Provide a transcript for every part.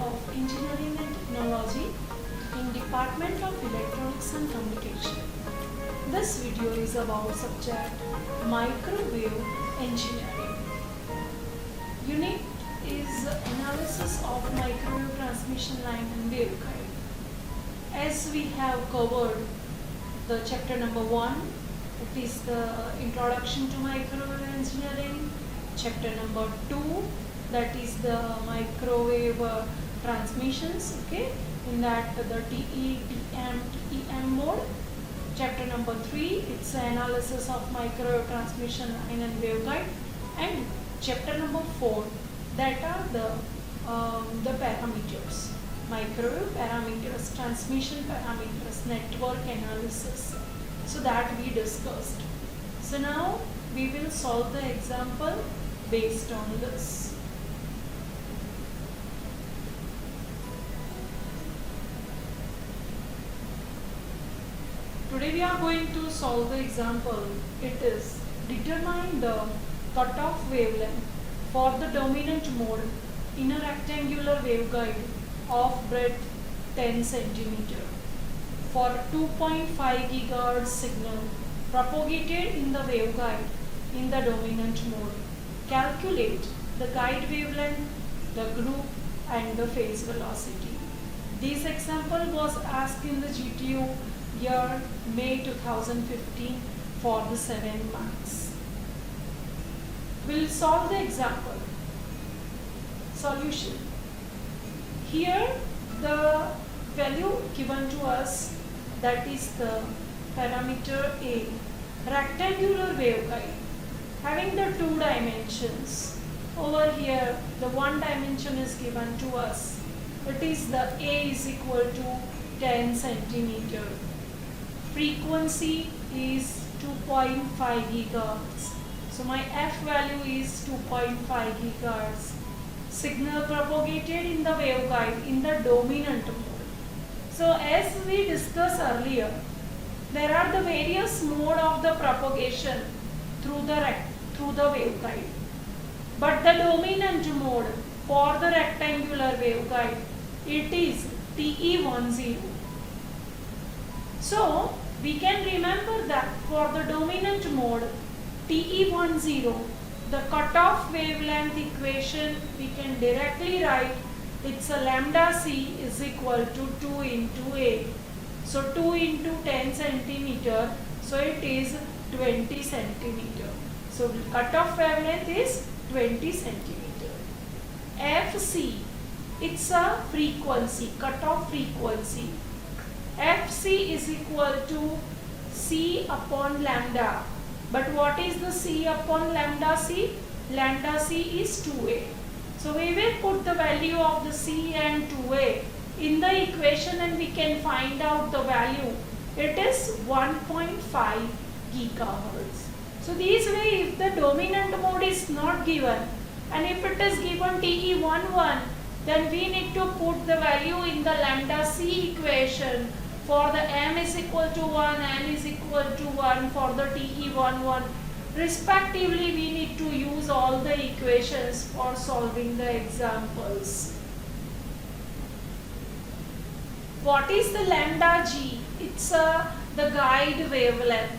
of Engineering and Technology in Department of Electronics and Communication. This video is about subject Microwave Engineering. Unit is Analysis of Microwave Transmission Line and Waveguide. As we have covered the chapter number 1, it is the Introduction to Microwave Engineering. Chapter number 2, that is the microwave transmissions, okay, in that the TE, TM, TEM mode. Chapter number 3, it's analysis of microwave transmission line and waveguide. And chapter number 4, that are the parameters, microwave parameters, transmission parameters, network analysis. So that we discussed. So now we will solve the example based on this. Today we are going to solve the example. It is determine the cutoff wavelength for the dominant mode in a rectangular waveguide of breadth 10 cm for 2.5 GHz signal propagated in the waveguide in the dominant mode. Calculate the guide wavelength, the group and the phase velocity. This example was asked in the GTU year May 2015 for the 7 marks. We'll solve the example. Solution. Here the value given to us, that is the parameter A, rectangular waveguide having the 2 dimensions. Over here the 1 dimension is given to us. It is the A is equal to 10 cm. Frequency is 2.5 GHz. So my F value is 2.5 GHz. Signal propagated in the waveguide in the dominant mode. So as we discussed earlier, there are the various mode of the propagation through the waveguide. But the dominant mode for the rectangular waveguide, it is TE10. So we can remember that for the dominant mode TE10, the cutoff wavelength equation we can directly write. It's a lambda c is equal to 2 into A. So 2 into 10 centimeter, so it is 20 centimeter. So cutoff wavelength is 20 centimeter. Fc, it's a frequency, cutoff frequency. Fc is equal to c upon lambda. But what is the c upon lambda c? Lambda c is 2a. So we will put the value of the c and 2a in the equation and we can find out the value. It is 1.5 GHz. So this way, if the dominant mode is not given and if it is given TE11, then we need to put the value in the lambda c equation. For the m is equal to 1, n is equal to 1 for the TE11. Respectively, we need to use all the equations for solving the examples. What is the lambda g? It's the guide wavelength.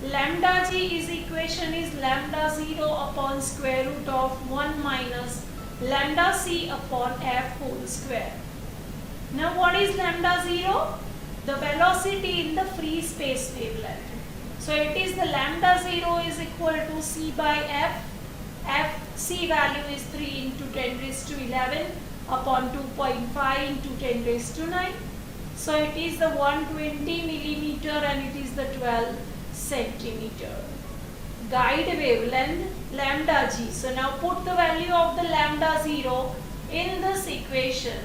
Lambda g is equation is lambda 0 upon square root of 1 minus lambda c upon f whole square. Now what is lambda 0? The velocity in the free space wavelength. So it is the lambda 0 is equal to c by f. C value is 3 into 10 raised to 11 upon 2.5 into 10 raised to 9. So it is the 120 millimeter and it is the 12 centimeter. Guide wavelength lambda g. So now put the value of the lambda 0 in this equation.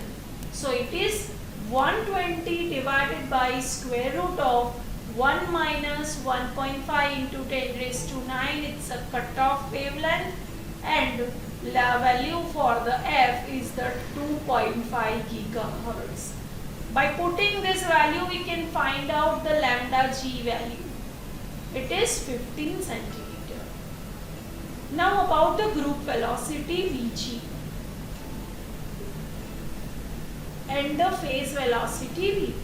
So it is 120 divided by square root of 1 minus 1.5 into 10 raised to 9. It's a cutoff wavelength and the value for the f is the 2.5 GHz. By putting this value, we can find out the lambda g value. It is 15 centimeter. Now about the group velocity Vg. and the phase velocity Vp.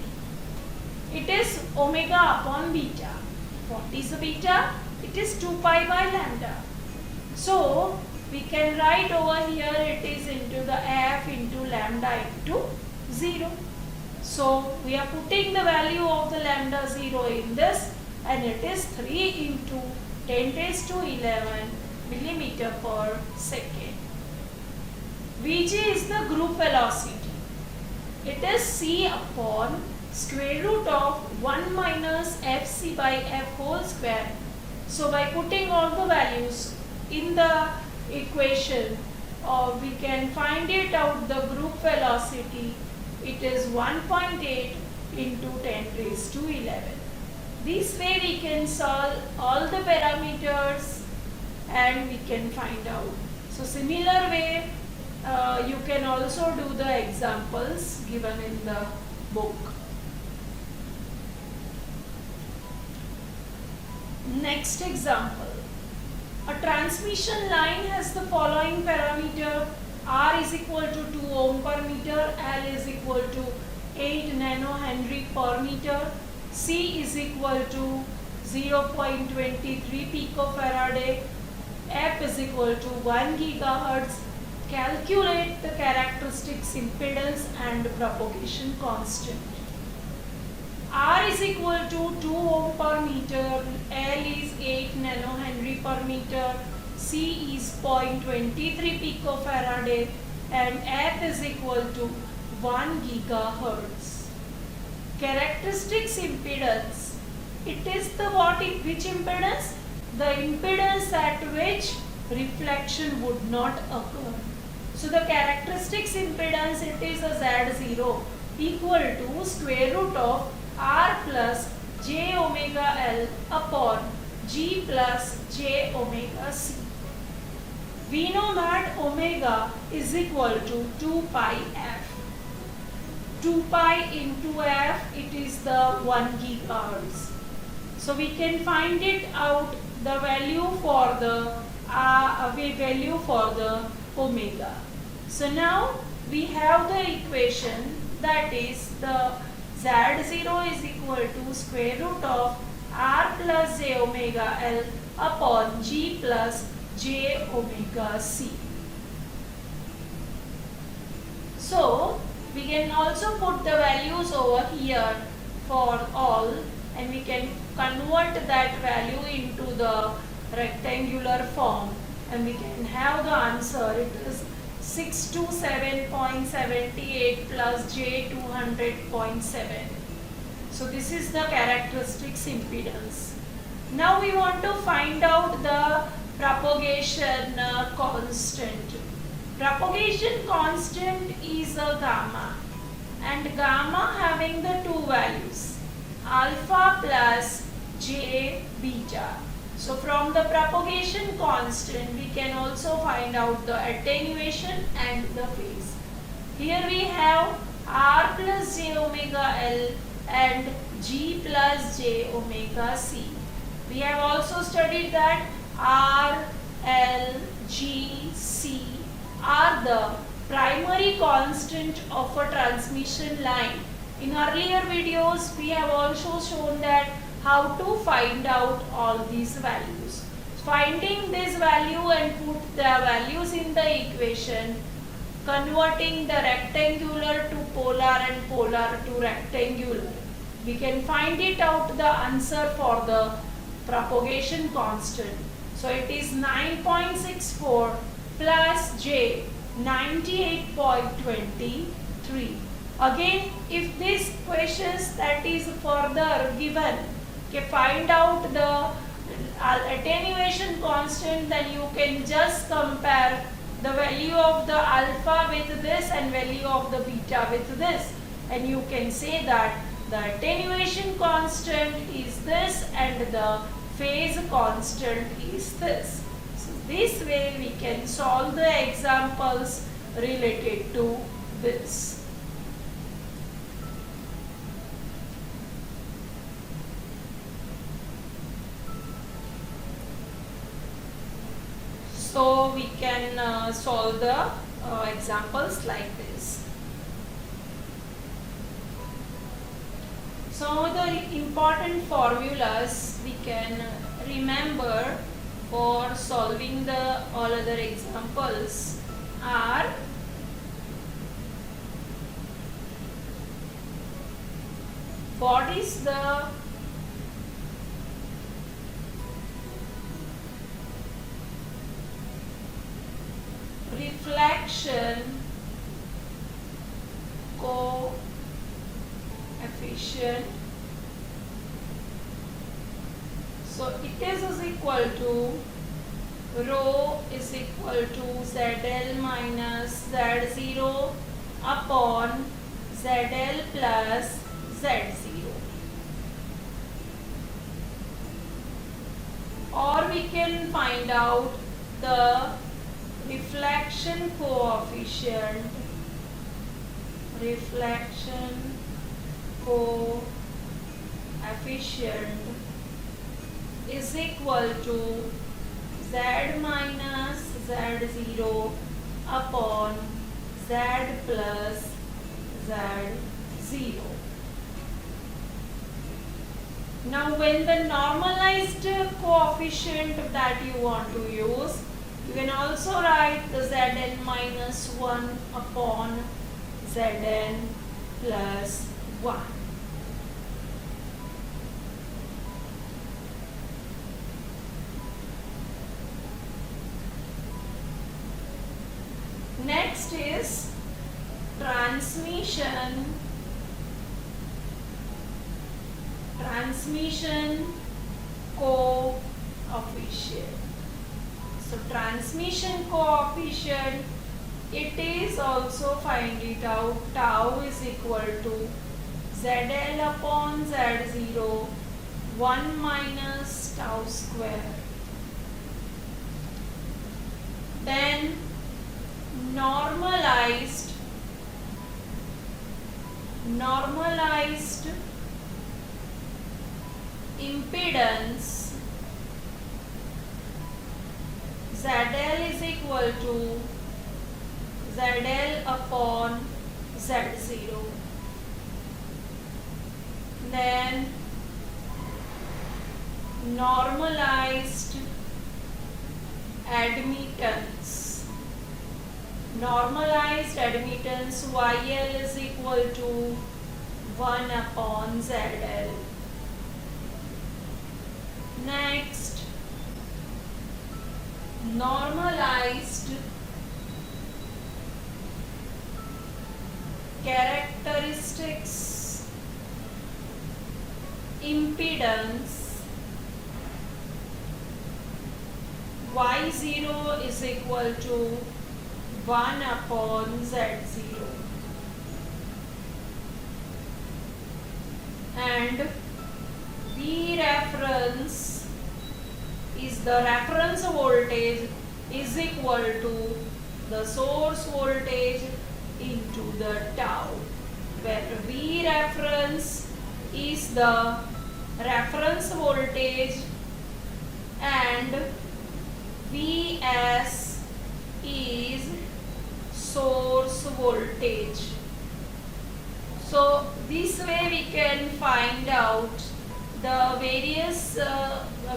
It is omega upon beta. What is beta? It is 2 pi by lambda. So we can write over here it is into the f into lambda into 0. So we are putting the value of the lambda 0 in this, and it is 3 into 10 raised to 11 millimeter per second. Vg is the group velocity. It is c upon square root of 1 minus fc by f whole square. So by putting all the values in the equation, we can find it out the group velocity. It is 1.8 into 10 raised to 11. This way we can solve all the parameters and we can find out. So similar way you can also do the examples given in the book. Next example. A transmission line has the following parameter: R is equal to 2 ohm per meter, L is equal to 8 nanohenry per meter, C is equal to 0.23 picofarad, F is equal to 1 gigahertz. Calculate the characteristics impedance and propagation constant. R is equal to 2 ohm per meter, L is 8 nanohenry per meter, C is 0.23 picofarad, and F is equal to 1 gigahertz. Characteristics impedance. It is the which impedance? The impedance at which reflection would not occur. So the characteristics impedance, it is a Z0 equal to square root of R plus j omega L upon G plus j omega C. We know that omega is equal to 2 pi f. 2 pi into f, it is the 1 gigahertz. So we can find it out the value for the omega. So now we have the equation, that is the Z0 is equal to square root of R plus j omega L upon G plus j omega C. So we can also put the values over here for all, and we can convert that value into the rectangular form, and we can have the answer. It is 627.78 plus j 200.7. So this is the characteristics impedance. Now we want to find out the propagation constant. Propagation constant is a gamma, and gamma having the two values, alpha plus j beta. So from the propagation constant we can also find out the attenuation and the phase. Here we have R plus j omega L and G plus j omega C. We have also studied that R, L, G, C are the primary constant of a transmission line. In earlier videos we have also shown that how to find out all these values. Finding this value and put the values in the equation, converting the rectangular to polar and polar to rectangular, we can find it out the answer for the propagation constant. So it is 9.64 plus j 98.23. Again, if these questions that is further given, find out the attenuation constant, then you can just compare the value of the alpha with this and value of the beta with this, and you can say that the attenuation constant is this and the phase constant is this. So this way we can solve the examples related to this. So we can solve the examples like this. So the important formulas we can remember for solving the all other examples are what is the reflection coefficient. So it is equal to rho is equal to ZL minus Z0 upon ZL plus Z0. Or we can find out the reflection coefficient is equal to Z minus Z0 upon Z plus Z0. Now when the normalized coefficient that you want to use, you can also write the Zn minus 1 upon Zn plus 1. Next is transmission coefficient. So transmission coefficient, it is also find it out, tau is equal to ZL upon Z0 1 minus tau square. Then normalized impedance ZL is equal to ZL upon Z0. Then normalized admittance YL is equal to 1 upon ZL. Next, normalized characteristics impedance Y0 is equal to 1 upon Z0. And V reference is the reference voltage is equal to the source voltage into the tau, where V reference is the reference voltage and Vs is source voltage. So this way we can find out the various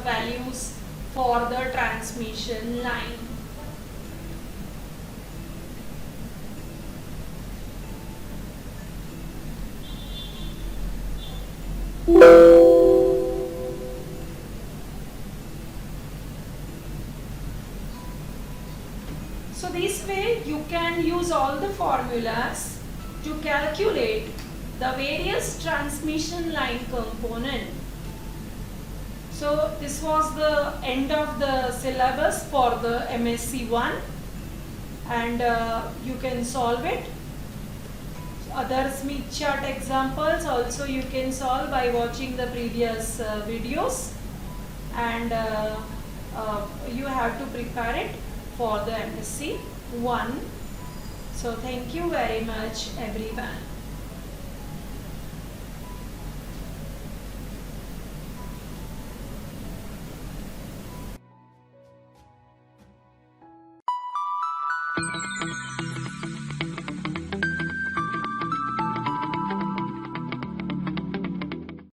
values for the transmission line. So this way you can use all the formulas to calculate the various transmission line component. So this was the end of the syllabus for the MSc1, and you can solve it. Other Smith chart examples also you can solve by watching the previous videos, and you have to prepare it for the MSc1. So thank you very much everyone.